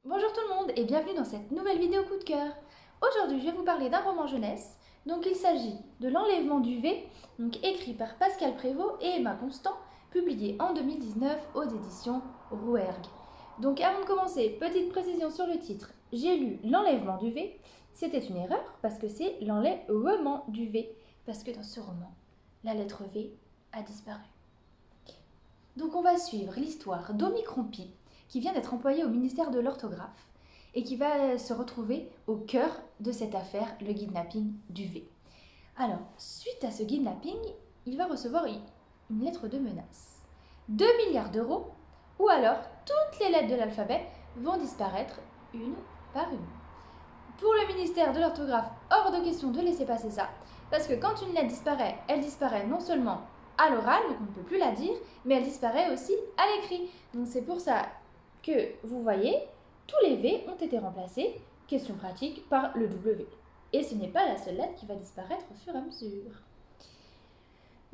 Bonjour tout le monde et bienvenue dans cette nouvelle vidéo coup de cœur. Aujourd'hui je vais vous parler d'un roman jeunesse. Donc il s'agit de L'Enlèvement du V, écrit par Pascal Prévost et Emma Constant, publié en 2019 aux éditions Rouergue. Donc avant de commencer, petite précision sur le titre. J'ai lu L'Enlèvement du V, c'était une erreur parce que c'est L'Enlèvement du V, parce que dans ce roman, la lettre V a disparu. Donc on va suivre l'histoire d'Omicron Pi, qui vient d'être employé au ministère de l'orthographe et qui va se retrouver au cœur de cette affaire, le kidnapping du V. Alors, suite à ce kidnapping, il va recevoir une lettre de menace. 2 milliards d'euros, ou alors toutes les lettres de l'alphabet vont disparaître une par une. Pour le ministère de l'orthographe, hors de question de laisser passer ça, parce que quand une lettre disparaît, elle disparaît non seulement à l'oral, donc on ne peut plus la dire, mais elle disparaît aussi à l'écrit. Donc c'est pour ça que vous voyez, tous les V ont été remplacés, question pratique, par le W. Et ce n'est pas la seule lettre qui va disparaître au fur et à mesure.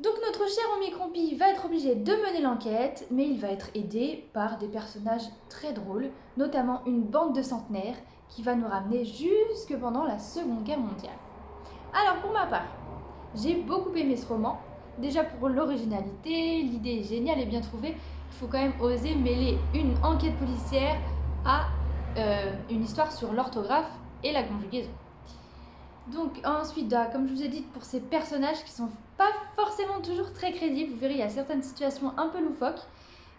Donc notre cher Omicron Pi va être obligé de mener l'enquête, mais il va être aidé par des personnages très drôles, notamment une bande de centenaires qui va nous ramener jusque pendant la Seconde Guerre mondiale. Alors pour ma part, j'ai beaucoup aimé ce roman. Déjà pour l'originalité, l'idée est géniale et bien trouvée. Il faut quand même oser mêler une enquête policière à une histoire sur l'orthographe et la conjugaison. Donc ensuite, comme je vous ai dit, pour ces personnages qui sont pas forcément toujours très crédibles, vous verrez, il y a certaines situations un peu loufoques,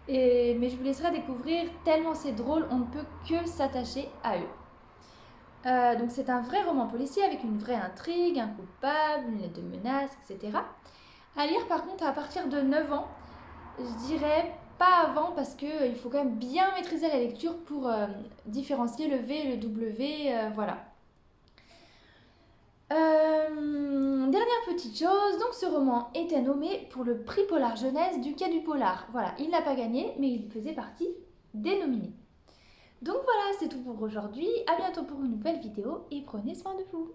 mais je vous laisserai découvrir tellement c'est drôle, on ne peut que s'attacher à eux. Donc c'est un vrai roman policier avec une vraie intrigue, un coupable, une lettre de menace, etc. À lire par contre à partir de 9 ans, je dirais pas avant parce qu'il faut quand même bien maîtriser la lecture pour différencier le V et le W, voilà. Dernière petite chose, donc ce roman était nommé pour le prix Polar Jeunesse du Quai du Polar. Voilà, il n'a pas gagné, mais il faisait partie des nominés. Donc voilà, c'est tout pour aujourd'hui. À bientôt pour une nouvelle vidéo et prenez soin de vous.